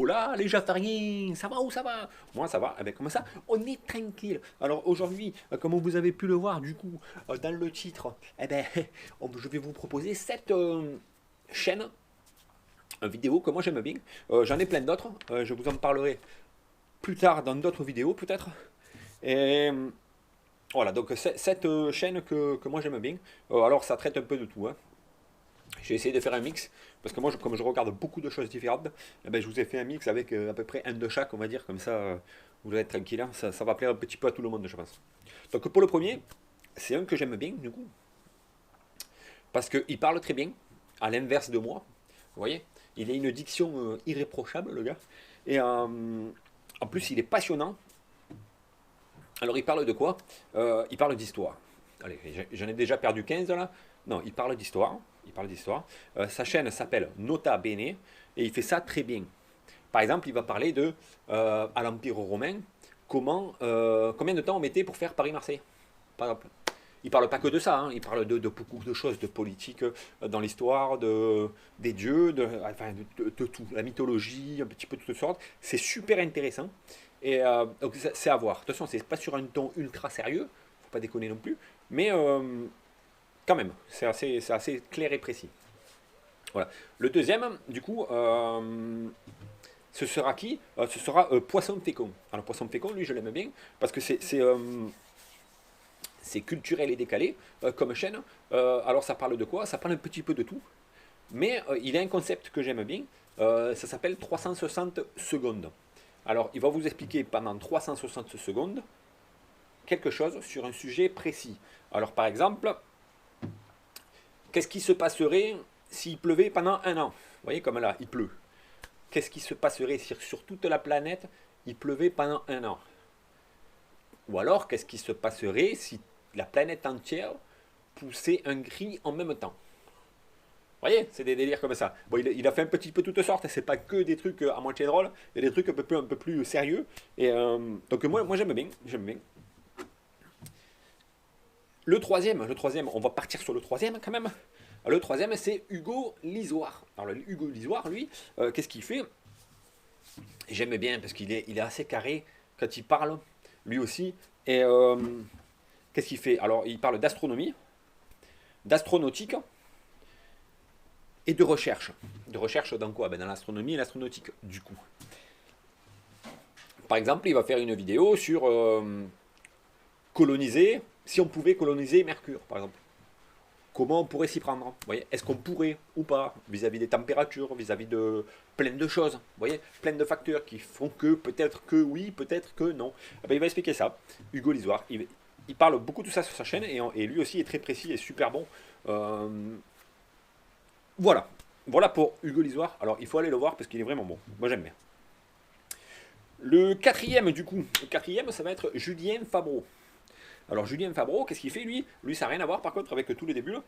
Oh là, les Jafariens, ça va ou ça va? Moi ça va, eh ben, comme ça, on est tranquille. Alors aujourd'hui, comme vous avez pu le voir du coup dans le titre, eh ben, je vais vous proposer cette chaîne vidéo que moi j'aime bien. J'en ai plein d'autres, je vous en parlerai plus tard dans d'autres vidéos peut-être. Et voilà, donc cette chaîne que moi j'aime bien, alors ça traite un peu de tout, hein. J'ai essayé de faire un mix, parce que moi, comme je regarde beaucoup de choses différentes, eh ben, je vous ai fait un mix avec à peu près un de chaque, on va dire, comme ça, vous allez être tranquille, hein. Ça va plaire un petit peu à tout le monde, je pense. Donc pour le premier, c'est un que j'aime bien, du coup, parce qu'il parle très bien, à l'inverse de moi, vous voyez, il a une diction irréprochable, le gars, et en plus, il est passionnant. Alors, il parle de quoi? Il parle d'histoire. Allez, j'en ai déjà perdu 15 là. Non, il parle d'histoire. Il parle d'histoire. Sa chaîne s'appelle Nota Bene et il fait ça très bien. Par exemple, il va parler de à l'Empire romain, combien de temps on mettait pour faire Paris-Marseille, par exemple. Il parle pas que de ça, hein. Il parle de beaucoup de choses, de politique dans l'histoire, des dieux, enfin, de tout, la mythologie, un petit peu de toutes sortes. C'est super intéressant. Et donc c'est à voir. De toute façon, c'est pas sur un ton ultra sérieux, faut pas déconner non plus, mais quand même, c'est assez clair et précis. Voilà. Le deuxième, du coup, ce sera qui? Ce sera Poisson Fécond. Alors Poisson Fécond, lui, je l'aime bien, parce que c'est culturel et décalé comme chaîne. Alors ça parle de quoi? Ça parle un petit peu de tout, mais il a un concept que j'aime bien, ça s'appelle 360 secondes. Alors il va vous expliquer pendant 360 secondes quelque chose sur un sujet précis. Alors par exemple, qu'est-ce qui se passerait s'il pleuvait pendant un an? Vous voyez comme là, il pleut. Qu'est-ce qui se passerait si sur toute la planète il pleuvait pendant un an? Ou alors, qu'est-ce qui se passerait si la planète entière poussait un cri en même temps? Vous voyez, c'est des délires comme ça. Bon, il a fait un petit peu toutes sortes, c'est pas que des trucs à moitié drôles, il y a des trucs un peu plus sérieux. Et donc moi j'aime bien, j'aime bien. Le troisième, on va partir sur le troisième quand même. Le troisième, c'est Hugo Lisoire. Alors Hugo Lisoire, lui, qu'est-ce qu'il fait? J'aime bien parce il est assez carré quand il parle, lui aussi. Et qu'est-ce qu'il fait? Alors il parle d'astronomie, d'astronautique et de recherche. De recherche dans quoi? Ben, dans l'astronomie et l'astronautique, du coup. Par exemple, il va faire une vidéo sur coloniser, si on pouvait coloniser Mercure, par exemple. Comment on pourrait s'y prendre? Vous voyez, est-ce qu'on pourrait ou pas, vis-à-vis des températures, vis-à-vis de plein de choses, vous voyez, plein de facteurs qui font que peut-être que oui, peut-être que non. Eh ben, il va expliquer ça, Hugo Lisoire. Il parle beaucoup de ça sur sa chaîne et lui aussi est très précis et super bon. Euh, voilà. Voilà pour Hugo Lisoire. Alors il faut aller le voir parce qu'il est vraiment bon. Moi j'aime bien. Le quatrième du coup, le quatrième ça va être Julien Fabreau. Alors Julien Fabreau, qu'est-ce qu'il fait lui? Lui ça n'a rien à voir par contre avec tous les débuts là,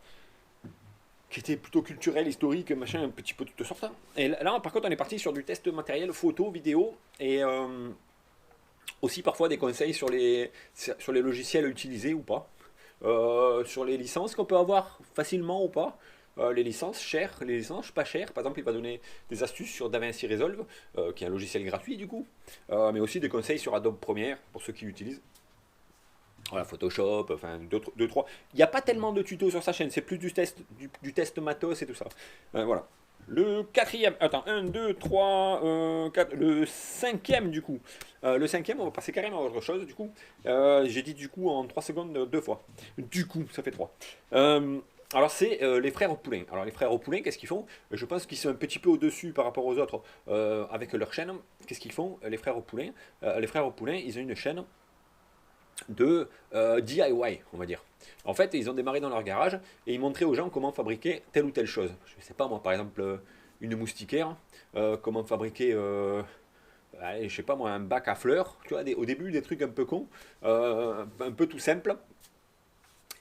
qui était plutôt culturel, historique, machin, un petit peu de toutes sortes. Et là par contre on est parti sur du test matériel, photo, vidéo et aussi parfois des conseils sur les logiciels utilisés ou pas. Sur les licences qu'on peut avoir facilement ou pas. Les licences chères, les licences pas chères. Par exemple, il va donner des astuces sur DaVinci Resolve, qui est un logiciel gratuit du coup, mais aussi des conseils sur Adobe Premiere pour ceux qui l'utilisent. Voilà, Photoshop, enfin deux, trois. Il n'y a pas tellement de tutos sur sa chaîne, c'est plus du test matos et tout ça. Voilà. Le quatrième, attends, un 2 3 4, le cinquième du coup. Le cinquième, on va passer carrément à autre chose du coup. J'ai dit du coup en 3 secondes deux fois. Du coup, ça fait 3. Alors c'est les frères au poulain. Alors les frères au poulain, qu'est-ce qu'ils font? Je pense qu'ils sont un petit peu au-dessus par rapport aux autres avec leur chaîne. Qu'est-ce qu'ils font? Les frères au poulain. Les frères au poulain, ils ont une chaîne de DIY, on va dire. En fait, ils ont démarré dans leur garage et ils montraient aux gens comment fabriquer telle ou telle chose. Je ne sais pas moi, par exemple, une moustiquaire, comment fabriquer, allez, je sais pas moi, un bac à fleurs, tu vois, au début des trucs un peu cons, un peu tout simple.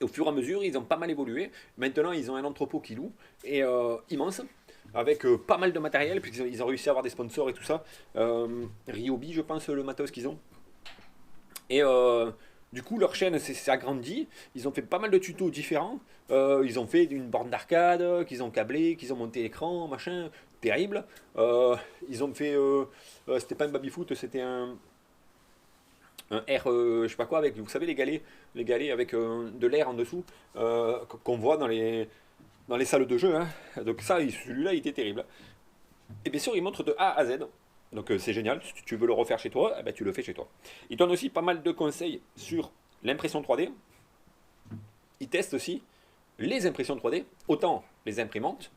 Et au fur et à mesure, ils ont pas mal évolué. Maintenant, ils ont un entrepôt qui loue, et immense, avec pas mal de matériel, puisqu'ils ont réussi à avoir des sponsors et tout ça. Ryobi, je pense, le matos qu'ils ont. Et Du coup, leur chaîne s'est agrandie. Ils ont fait pas mal de tutos différents. Ils ont fait une borne d'arcade, qu'ils ont câblé, qu'ils ont monté l'écran, machin, terrible. Ils ont fait. C'était pas un baby-foot, c'était un R, je sais pas quoi, avec, vous savez, les galets avec de l'air en dessous, qu'on voit dans les salles de jeu. Hein. Donc, ça, celui-là, il était terrible. Et bien sûr, il montre de A à Z. Donc c'est génial, si tu veux le refaire chez toi, eh ben, tu le fais chez toi. Il donne aussi pas mal de conseils sur l'impression 3D. Il teste aussi les impressions 3D, autant les imprimantes,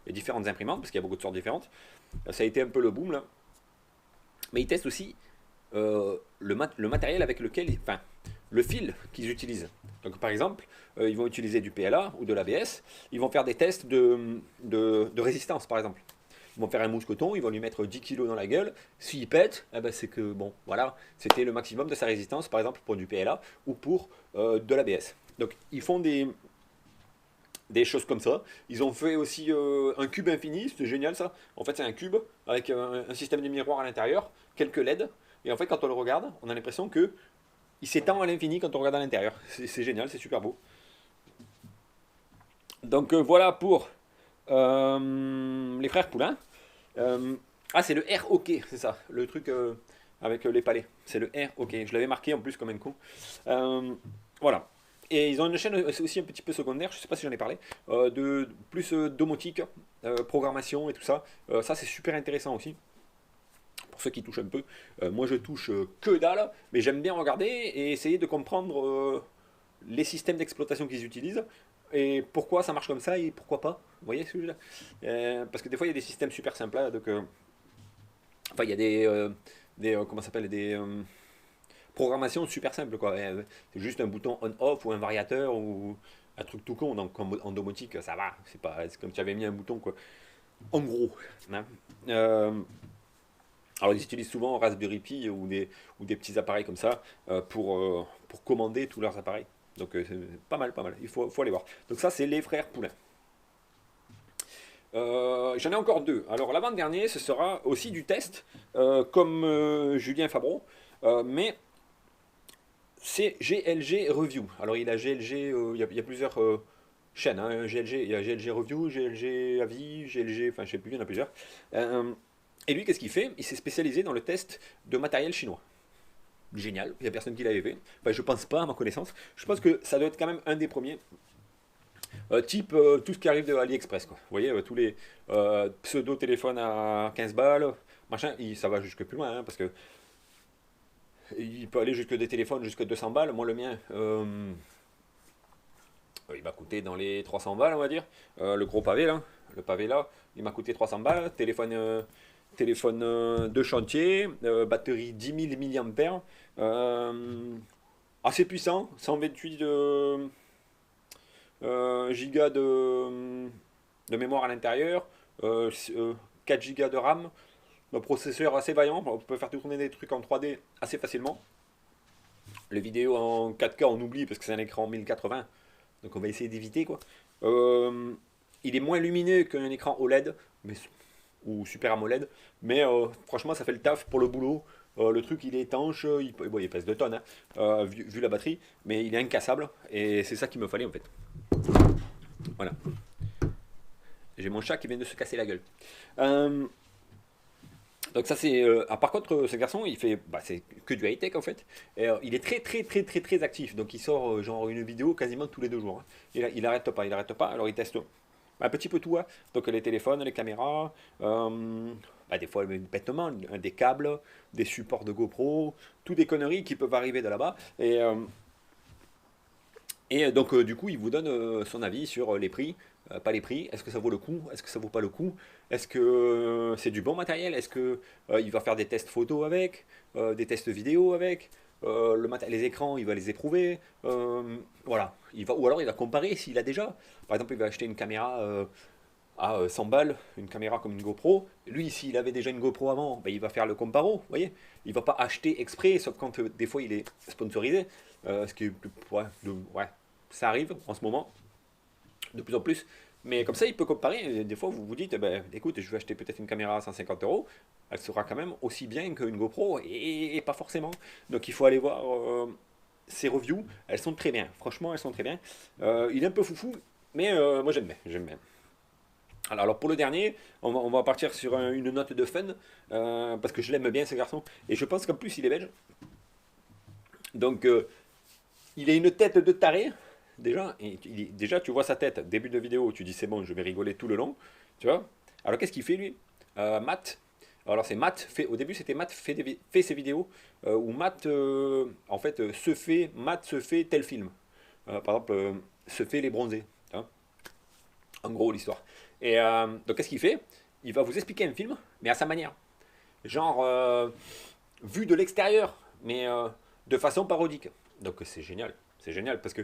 les différentes imprimantes, parce qu'il y a beaucoup de sortes différentes. Ça a été un peu le boom là. Mais il teste aussi le matériel avec lequel, enfin, le fil qu'ils utilisent. Donc par exemple, ils vont utiliser du PLA ou de l'ABS, ils vont faire des tests de résistance par exemple. Ils vont faire un mousqueton, ils vont lui mettre 10 kg dans la gueule. S'il pète, eh ben c'est que, bon, voilà, c'était le maximum de sa résistance, par exemple, pour du PLA ou pour de l'ABS. Donc, ils font des choses comme ça. Ils ont fait aussi un cube infini, c'est génial ça. En fait, c'est un cube avec un système de miroir à l'intérieur, quelques LED. Et en fait, quand on le regarde, on a l'impression que il s'étend à l'infini quand on regarde à l'intérieur. C'est génial, c'est super beau. Donc, voilà pour les frères Poulain. C'est le ROK, c'est ça, le truc avec les palais. C'est le ROK. Je l'avais marqué en plus comme un con. Voilà. Et ils ont une chaîne aussi un petit peu secondaire, je sais pas si j'en ai parlé, de plus domotique, programmation et tout ça. Ça c'est super intéressant aussi. Pour ceux qui touchent un peu. Moi je touche que dalle, mais j'aime bien regarder et essayer de comprendre les systèmes d'exploitation qu'ils utilisent et pourquoi ça marche comme ça et pourquoi pas. Vous voyez ce que je veux dire. Parce que des fois il y a des systèmes super simples là, donc enfin il y a comment ça s'appelle, des programmations super simples quoi. C'est juste un bouton on-off ou un variateur ou un truc tout con. Donc en domotique ça va, c'est comme si tu avais mis un bouton quoi. En gros. Hein. Alors ils utilisent souvent Raspberry Pi ou des petits appareils comme ça pour commander tous leurs appareils. Donc c'est pas mal, pas mal. Faut aller voir. Donc ça c'est les frères Poulain. J'en ai encore deux. Alors l'avant-dernier, ce sera aussi du test, comme Julien Fabreau, mais c'est GLG Review. Alors il a GLG, il y a plusieurs chaînes. Hein, GLG, il y a GLG Review, GLG Avis, GLG, enfin je sais plus, il y en a plusieurs. Et lui, qu'est-ce qu'il fait? Il s'est spécialisé dans le test de matériel chinois. Génial, il n'y a personne qui l'avait fait. Enfin, je pense pas à ma connaissance. Je pense que ça doit être quand même un des premiers. Type tout ce qui arrive de AliExpress. Quoi. Vous voyez, tous les pseudo-téléphones à 15 balles, machin, ça va jusque plus loin, hein, parce que il peut aller jusque des téléphones jusque 200 balles. Moi, le mien, il m'a coûté dans les 300 balles, on va dire. Le gros pavé, là, le pavé là, il m'a coûté 300 balles. Téléphone de chantier, batterie 10 000 mAh, assez puissant, 128 gigas de mémoire à l'intérieur, 4 gigas de RAM, un processeur assez vaillant, on peut faire tourner des trucs en 3D assez facilement. Les vidéos en 4K on oublie parce que c'est un écran 1080, donc on va essayer d'éviter quoi. Il est moins lumineux qu'un écran OLED ou Super AMOLED, mais franchement ça fait le taf pour le boulot. Le truc il est étanche, il pèse 2 tonnes vu la batterie, mais il est incassable et c'est ça qu'il me fallait en fait. Voilà. J'ai mon chat qui vient de se casser la gueule. Donc ça c'est... par contre ce garçon il fait... c'est que du high-tech en fait. Et, il est très actif. Donc il sort genre une vidéo quasiment tous les 2 jours. Hein. Il arrête pas, il arrête pas. Alors il teste un petit peu tout. Hein. Donc les téléphones, les caméras, des fois bêtement, des câbles, des supports de GoPro, tout des conneries qui peuvent arriver de là-bas. Et donc, du coup, il vous donne son avis sur les prix, pas les prix. Est-ce que ça vaut le coup? Est-ce que ça vaut pas le coup? Est-ce que c'est du bon matériel? Est-ce que il va faire des tests photos avec, des tests vidéo avec? Les écrans, il va les éprouver. Voilà. Ou alors il va comparer s'il a déjà. Par exemple, il va acheter une caméra à 100 balles, une caméra comme une GoPro. Lui, s'il avait déjà une GoPro avant, il va faire le comparo. Vous voyez, il va pas acheter exprès, sauf quand des fois il est sponsorisé. Ce qui est ça arrive en ce moment, de plus en plus. Mais comme ça, il peut comparer. Et des fois, vous vous dites, écoute, je vais acheter peut-être une caméra à 150 euros. Elle sera quand même aussi bien qu'une GoPro, et pas forcément. Donc il faut aller voir ses reviews, elles sont très bien. Franchement, elles sont très bien. Il est un peu foufou, mais moi j'aime bien. J'aime bien. Alors pour le dernier, on va partir sur une note de fun, parce que je l'aime bien ce garçon. Et je pense qu'en plus il est belge. Donc il a une tête de taré, déjà. Déjà tu vois sa tête, début de vidéo, tu dis c'est bon, je vais rigoler tout le long. Tu vois. Alors qu'est-ce qu'il fait lui? Matt. Alors c'est Matt, au début c'était Matt fait ses vidéos, où Matt, en fait, Matt se fait tel film. Par exemple, se fait les bronzés. Hein. En gros l'histoire. Et donc qu'est-ce qu'il fait? Il va vous expliquer un film, mais à sa manière. Genre, vu de l'extérieur, mais de façon parodique. Donc c'est génial parce que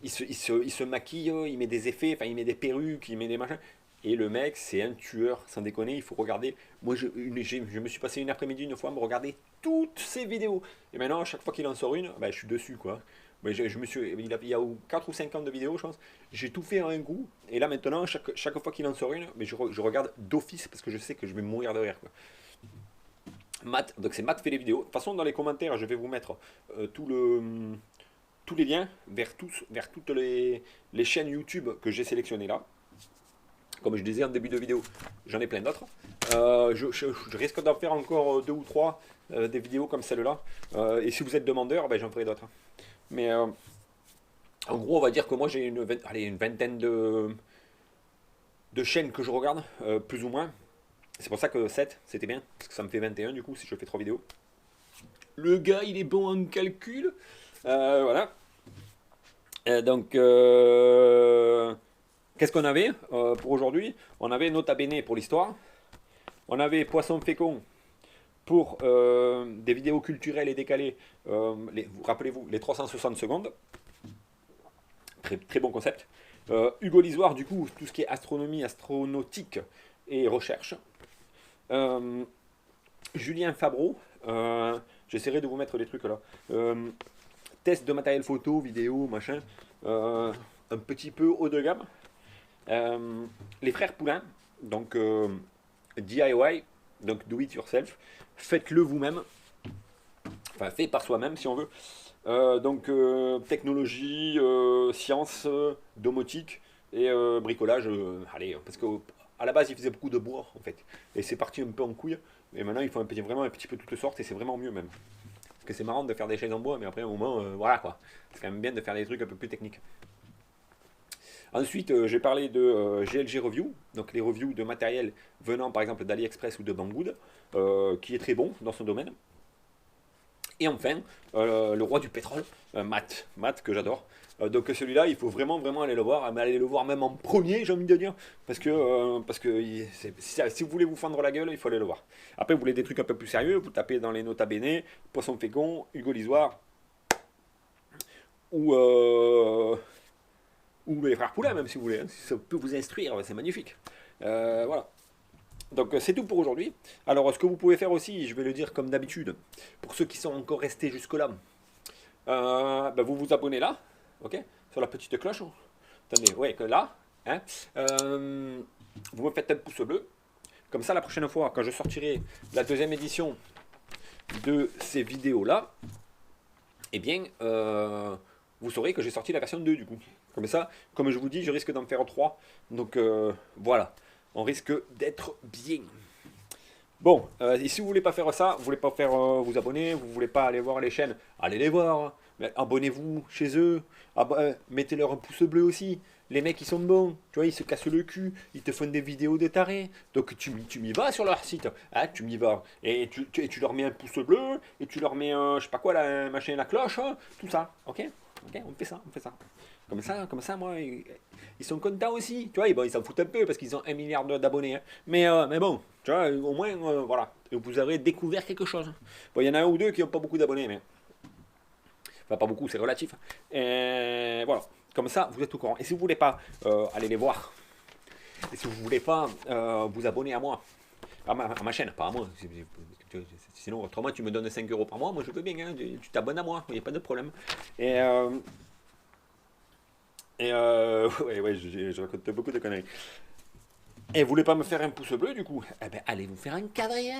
il se maquille, il met des effets, enfin il met des perruques, il met des machins. Et le mec, c'est un tueur, sans déconner, il faut regarder. Moi, je me suis passé une après-midi une fois à me regarder toutes ses vidéos. Et maintenant, à chaque fois qu'il en sort une, bah, je suis dessus, quoi. Mais je me suis, il y a 4 ou 5 ans de vidéos, je pense. J'ai tout fait en un coup. Et là, maintenant, chaque fois qu'il en sort une, mais je regarde d'office parce que je sais que je vais mourir de rire, quoi. Matt, donc c'est Matt fait les vidéos. De toute façon, dans les commentaires, je vais vous mettre tous les liens vers toutes les chaînes YouTube que j'ai sélectionnées là. Comme je disais en début de vidéo, j'en ai plein d'autres. Je risque d'en faire encore 2 ou 3 des vidéos comme celle-là. Et si vous êtes demandeur, ben, j'en ferai d'autres. Mais en gros, on va dire que moi j'ai une vingtaine de chaînes que je regarde, plus ou moins. C'est pour ça que 7, c'était bien, parce que ça me fait 21 du coup si je fais 3 vidéos. Le gars, il est bon en calcul. Voilà. Donc, qu'est-ce qu'on avait pour aujourd'hui? On avait Nota Bene pour l'histoire. On avait Poisson Fécond pour des vidéos culturelles et décalées. Rappelez-vous, les 360 secondes. Très, très bon concept. Hugo Lisoire, du coup, tout ce qui est astronomie, astronautique et recherche. Julien Fabreau, j'essaierai de vous mettre les trucs là. Test de matériel photo, vidéo, machin. Un petit peu haut de gamme. Les frères Poulain, donc DIY, donc do it yourself. Faites-le vous-même. Enfin, fait par soi-même si on veut. Donc technologie, science, domotique et bricolage. Allez, parce qu'à la base il faisait beaucoup de bois en fait. Et c'est parti un peu en couille. Et maintenant il faut vraiment un petit peu toutes sortes et c'est vraiment mieux même. Parce que c'est marrant de faire des chaises en bois, mais après au moment, voilà quoi. C'est quand même bien de faire des trucs un peu plus techniques. Ensuite, j'ai parlé de GLG Review, donc les reviews de matériel venant par exemple d'AliExpress ou de Banggood, qui est très bon dans son domaine. Et enfin, le roi du pétrole, Matt que j'adore. Donc celui-là, il faut vraiment aller le voir, mais aller le voir même en premier, j'ai envie de dire, parce que si vous voulez vous fendre la gueule, il faut aller le voir. Après, vous voulez des trucs un peu plus sérieux, vous tapez dans les Nota Bene, Poisson Fécond, Hugo Lisoire, ou les frères Poulain, même si vous voulez, hein, si ça peut vous instruire, c'est magnifique. Voilà. Donc c'est tout pour aujourd'hui. Alors ce que vous pouvez faire aussi, je vais le dire comme d'habitude, pour ceux qui sont encore restés jusque-là, vous vous abonnez là, ok, sur la petite cloche. Attendez, ouais, que là, hein, vous me faites un pouce bleu. Comme ça, la prochaine fois, quand je sortirai la deuxième édition de ces vidéos-là, eh bien, vous saurez que j'ai sorti la version 2 du coup. Comme ça, comme je vous dis, je risque d'en faire 3. Donc voilà, on risque d'être bien. Bon, et si vous voulez pas faire ça, vous voulez pas faire vous abonner, vous voulez pas aller voir les chaînes, allez les voir. Mais abonnez-vous chez eux, mettez-leur un pouce bleu aussi. Les mecs ils sont bons, tu vois, ils se cassent le cul, ils te font des vidéos de tarés. Donc tu m'y vas sur leur site, hein, tu m'y vas. Et tu leur mets un pouce bleu, et tu leur mets, je sais pas quoi, la machin, la cloche, hein, tout ça, ok? Ok, on fait ça, on fait ça. Comme ça, moi, ils sont contents aussi. Tu vois, bon, ils s'en foutent un peu parce qu'ils ont 1 milliard d'abonnés. Hein. Mais bon, tu vois, au moins, voilà. Vous aurez découvert quelque chose. Bon, il y en a un ou deux qui n'ont pas beaucoup d'abonnés, mais. Enfin, pas beaucoup, c'est relatif. Et voilà. Comme ça, vous êtes au courant. Et si vous voulez pas aller les voir, et si vous voulez pas vous abonner à moi, à ma chaîne, pas à moi. Sinon, autrement, tu me donnes 5 euros par mois. Moi, je veux bien. Hein, tu t'abonnes à moi. Il n'y a pas de problème. Et ouais, je raconte beaucoup de conneries. Et vous voulez pas me faire un pouce bleu du coup? Eh ben allez vous faire un quadrille.